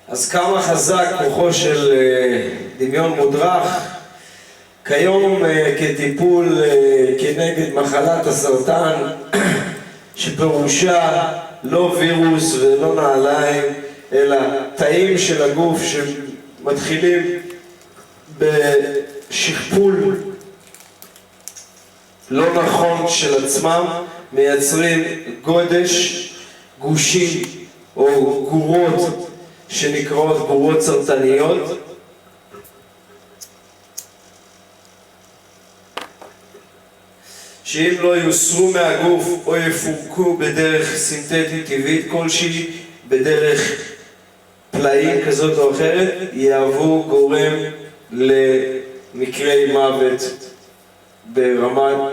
אז כמה חזק כוחו של דמיון מודרך. כיום כטיפול כנגד מחלת הסרטן, שפירושה לא וירוס ולא נעליים, אלא תאים של הגוף שמתחילים בשכפול לא נכון של עצמם, מייצרים גודש, גושים או גורות שנקראות גורות סרטניות, שאם לא יוסרו מהגוף או יפורקו בדרך סינתטית טבעית כלשהי, בדרך פלאים כזאת או אחרת, יהוו גורם למקרי מוות ברמה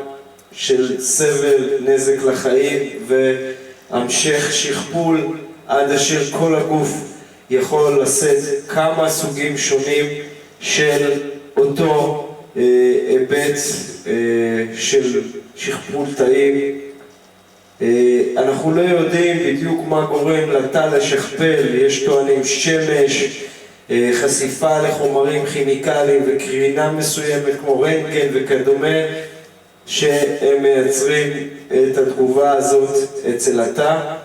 של סבל, נזק לחיים והמשך שכפול, עד אשר כל הגוף יכול לשאת כמה סוגים שונים של אותו היבט של שכפול תאים. אנחנו לא יודעים בדיוק מה גורם לתא לשכפל. יש טוענים שמש, חשיפה לחומרים כימיקליים וקרינה מסוימת כמו רנטגן וכדומה, שהם מייצרים את התגובה הזאת אצל התא.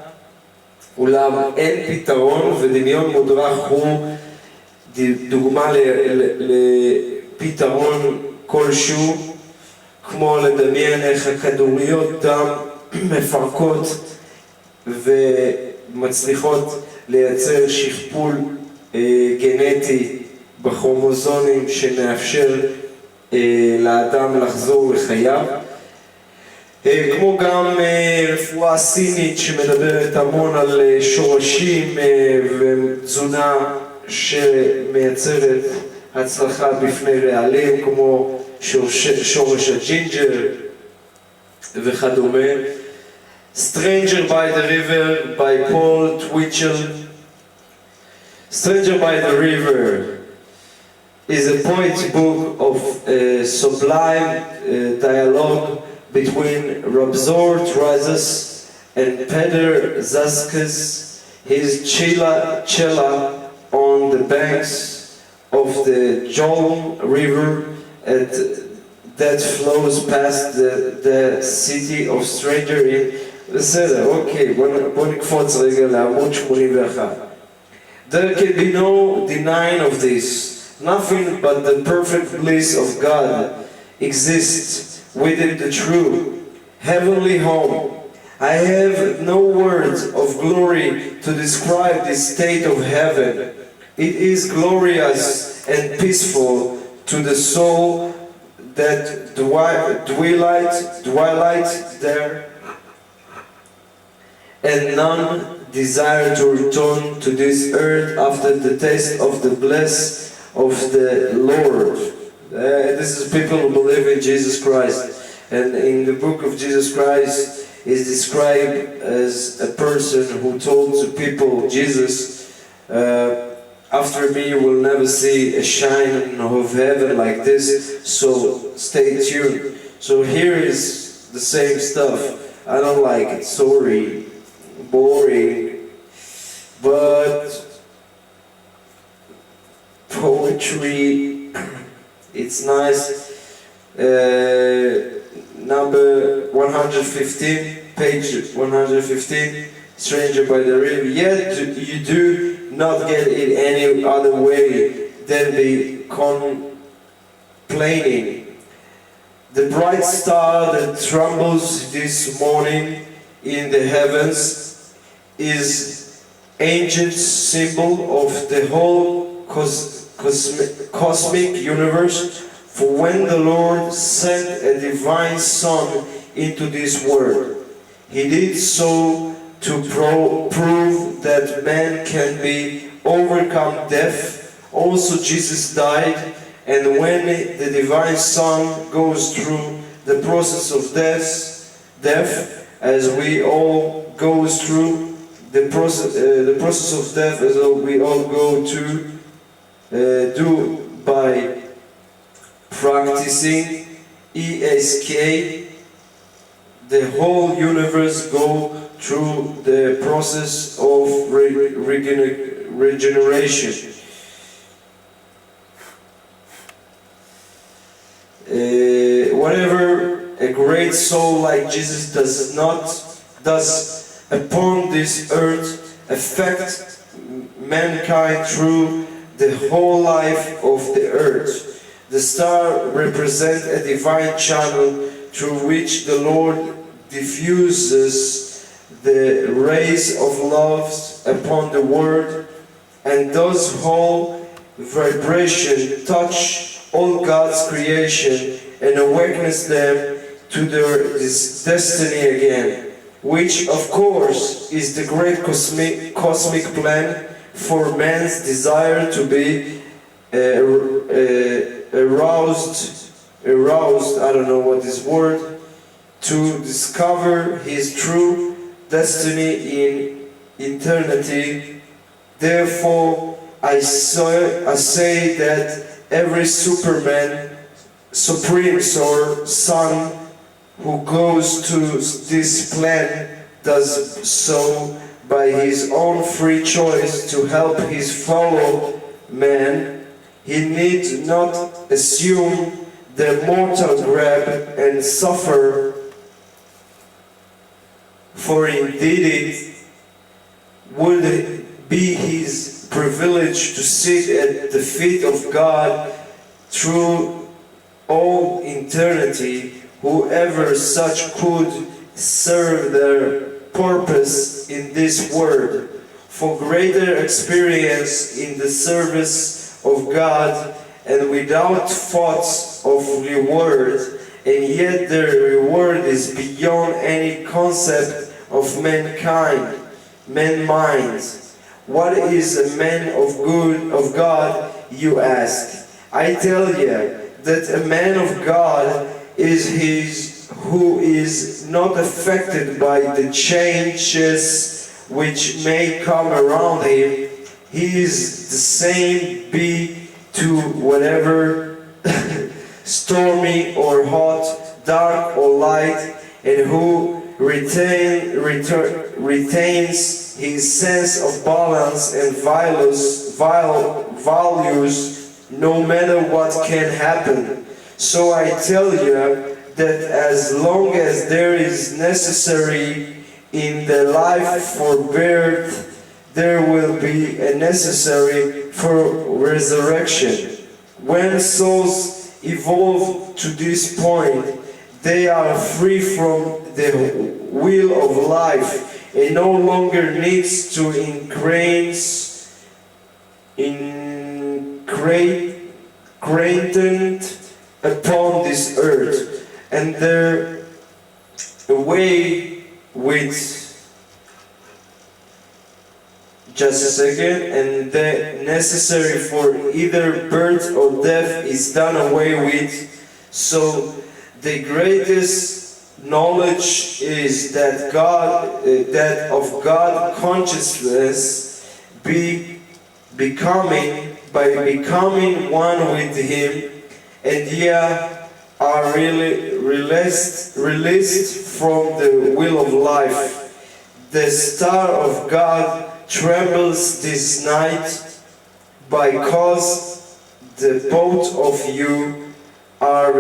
אולם אין פתרון, ודמיון מודרך הוא דוגמה לפתרון כלשהו, כמו לדמיין איך הכדוריות דם מפרקות ומצליחות לייצר שכפול גנטי בכרומוזומים שמאפשר לאדם לחזור לחייו. כמו גם רפואה סינית שמדברת המון על שורשים ותזונה שמייצרת הצלחה בפני רעלים, כמו שורש הג'ינג'ר וכדומה. Stranger by the River by Paul Twitchell. Stranger by the River is a poet's book of sublime dialogue between Rabzor Trazes and Peder Zaskes, his cella on the banks of the Jolm River that flows past the city of Stranger in... בסדר, אוקיי, בוא נקפוץ רגע לעמוד 81. There can be no denying of this. Nothing but the perfect bliss of God exists within the true heavenly home. I have no words of glory to describe this state of heaven. It is glorious and peaceful to the soul that dwelleth there, and none desire to return to this earth after the taste of the bliss of the Lord. This is people who believe in Jesus Christ, and in the book of Jesus Christ is described as a person who told to people, Jesus, after me you will never see a shine of heaven like this, so stay tuned. So here is the same stuff. I don't like it, sorry, boring, but poetry, it's nice. Number 115, page 115, Stranger by the River. Yet you do not get it any other way than be complaining. The bright star that trembles this morning in the heavens is ancient symbol of the whole cosmic universe. For when the Lord sent a divine Son into this world, He did so to prove that man can be overcome death. Also Jesus died, and when the divine Son goes through the process of death, as we all go through the process of death, as we all go to do by practicing ESK, the whole universe go through the process of regeneration. Whatever a great soul like Jesus does upon this earth affect mankind through the whole life of the earth. The star represents a divine channel through which the Lord diffuses the rays of love upon the world, and those whole vibration touch all God's creation and awakens them to their destiny again, which of course is the great cosmic plan for man's desire to be aroused, I don't know what this word, to discover his true destiny in eternity. Therefore, I say that every supreme son who goes to this plan does so by his own free choice to help his fellow man. He need not assume the mortal grab and suffer, for indeed it would be his privilege to sit at the feet of God through all eternity. Whoever such could serve their purpose in this world, for greater experience in the service of God, and without thoughts of reward, and yet their reward is beyond any concept of mankind, man's minds. What is a man of God, you ask? I tell you that a man of God is who is not affected by the changes which may come around him. He is the same, be to whatever stormy or hot, dark or light, and who retains his sense of balance and values no matter what can happen. So I tell you that as long as there is necessary in the life for birth, there will be a necessary for resurrection. When souls evolve to this point, they are free from the wheel of life and no longer needs to ingrained upon this earth, and their way with just a second, and the necessary for either birth or death is done away with. So the greatest knowledge is that that of God consciousness becoming one with Him, and are really released from the will of life. The star of God trembles this night, because the both of you are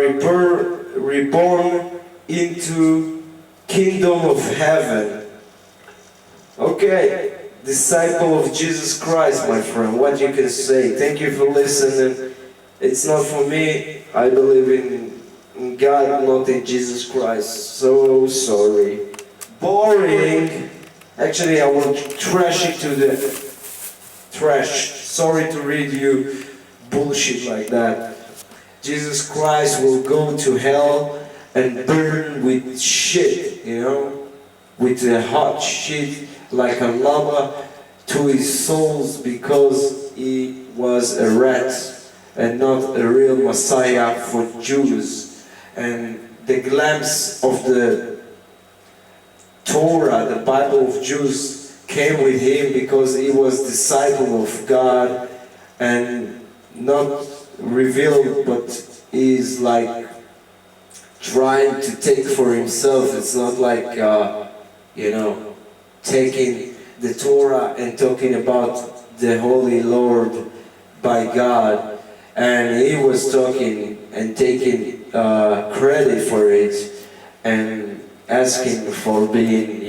reborn into kingdom of heaven. Okay, disciple of Jesus Christ, my friend, what you can say? Thank you for listening. It's not for me. I believe in God, not in Jesus Christ. So sorry. Boring. Actually, I will trash it to the trash. Sorry to read you bullshit like that. Jesus Christ will go to hell and burn with shit, with the hot shit like a lava to his souls, because he was a rat and not a real Messiah for Jews. And the glimpse of the Torah, the Bible of Jews, came with him because he was disciple of God and not revealed, but is like trying to take for himself. It's not like taking the Torah and talking about the Holy Lord by God, and he was talking and taking credit for it and asking for being,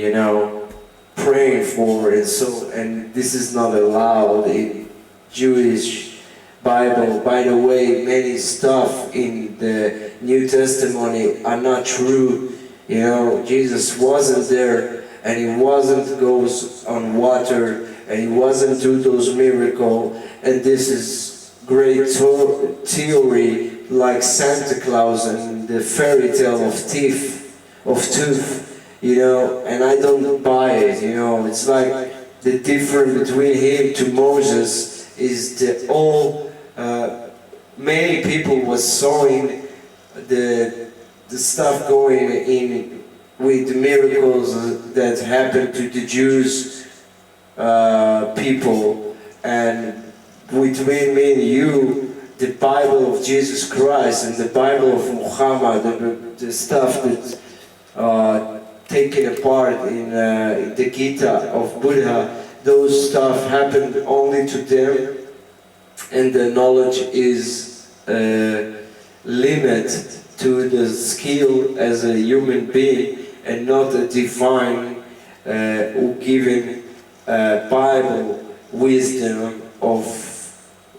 praying for, and this is not allowed in Jewish Bible. By the way, many stuff in the New Testament are not true. Jesus wasn't there, and he wasn't goes on water, and he wasn't do those miracles, and this is great theory like Santa Claus and the fairy tale of tooth, and I don't buy it. It's like the difference between him to Moses is many people was sawing the stuff going in with the miracles that happened to the Jews people, and between me and you, the Bible of Jesus Christ and the Bible of Muhammad, the stuff that taken apart in the Gita of Buddha, those stuff happened only to them, and the knowledge is limited to the skill as a human being, and not a divine who given Bible wisdom of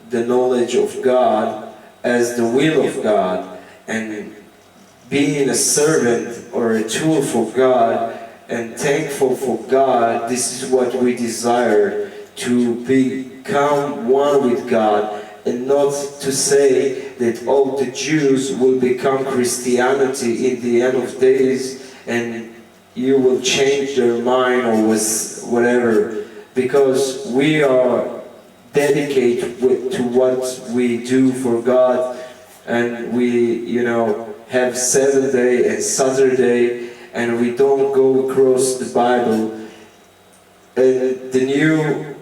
the knowledge of God as the will of God, and being a servant or a tool for God and thankful for God. This is what we desire, to become one with God, and not to say that all the Jews will become Christianity in the end of days and you will change their mind or whatever, because we are dedicated to what we do for God, and we have 7 day and Saturday, and we don't go across the Bible. And the new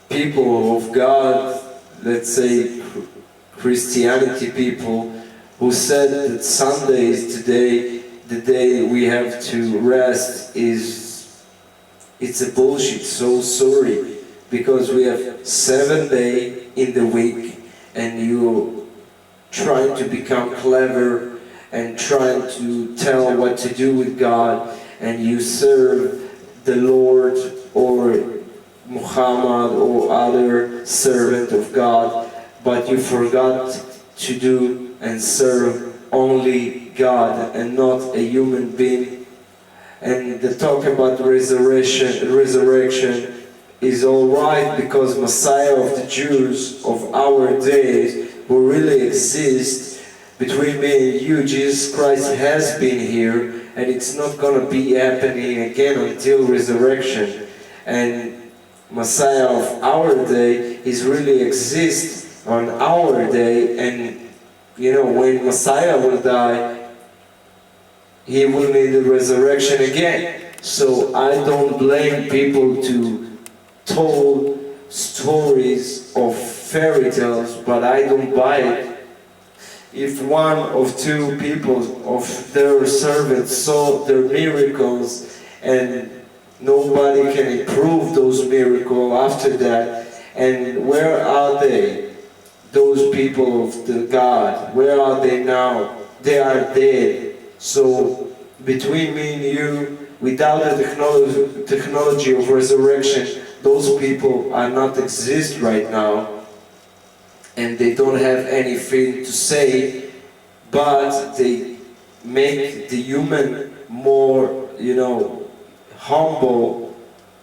people of God, let's say Christianity people, who said that Sunday is today, the day we have to rest, it's a bullshit. So sorry, because we have 7 days in the week, and you trying to become clever and trying to tell what to do with God, and you serve the Lord or Muhammad or other servant of God, but you forgot to do and serve only God and not a human being. And the talk about resurrection is alright, because Messiah of the Jews of our days, who really exists between me and you, Jesus Christ has been here, and it's not going to be happening again until resurrection. And Messiah of our day is really exists on our day, and when Messiah will die, he will need the resurrection again. So I don't blame people to tell stories of fairy tales, but I don't buy it. If one or two people of their servants saw their miracles and nobody can improve those miracles after that, and where are they? Those people of the God, where are they now? They are dead. So between me and you, without the technology of resurrection, those people are not exist right now, and they don't have anything to say, but they make the human more, humble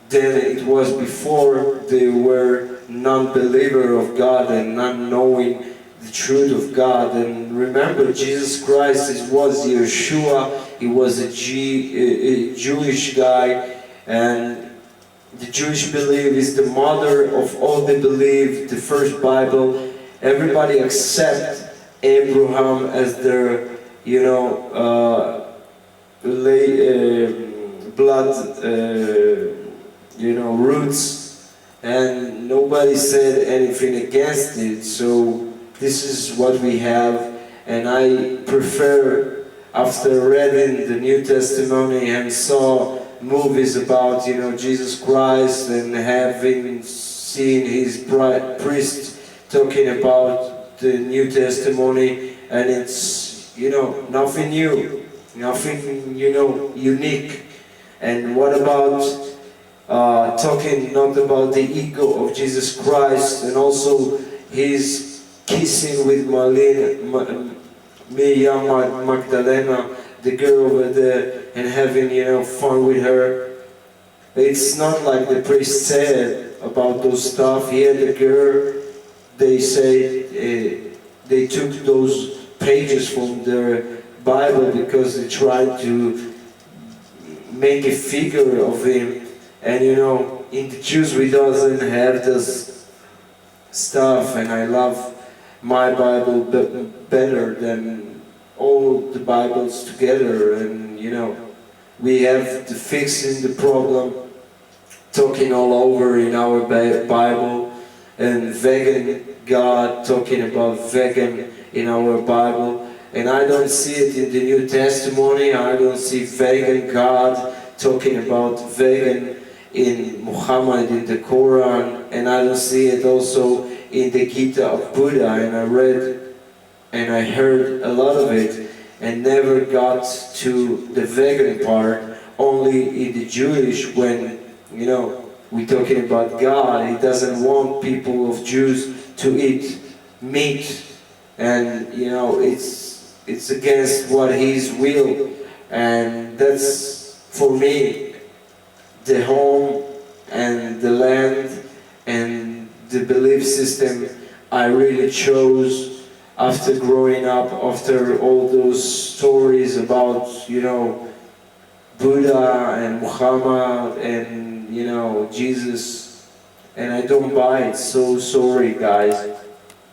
than it was before they were non-believer of God and not knowing the truth of God. And remember, Jesus Christ was Yeshua. He was a Jewish guy, and the Jewish belief is the mother of all the belief, the first Bible. Everybody accept Abraham as their, blood, roots, and nobody said anything against it. So this is what we have, and I prefer, after reading the New Testament and saw movies about, you know, Jesus Christ and having seen his priest talking about the New Testimony, and it's, you know, nothing new, nothing, you know, unique. And what about talking not about the ego of Jesus Christ, and also his kissing with Miriam Magdalena, the girl over there, and having, you know, fun with her. It's not like the priest said about those stuff. Here the girl, they say they took those pages from their Bible because they tried to make a figure of him. And you know, in the Jews we doesn't have this stuff, and I love my Bible better than all the Bibles together. And you know, we have to fixing the problem, talking all over in our Bible, and vegan God talking about vegan in our Bible. And I don't see it in the New Testimony. I don't see vegan God talking about vegan in Muhammad, in the Quran, and I don't see it also in the Gita of Buddha. And I read and I heard a lot of it and never got to the vegan part, only in the Jewish, when, you know, we're talking about God. He doesn't want people of Jews to eat meat, and you know, it's against what his will. And that's, for me, the home and the land and the belief system I really chose after growing up, after all those stories about, you know, Buddha and Muhammad and, you know, Jesus. And I don't buy it. So sorry, guys.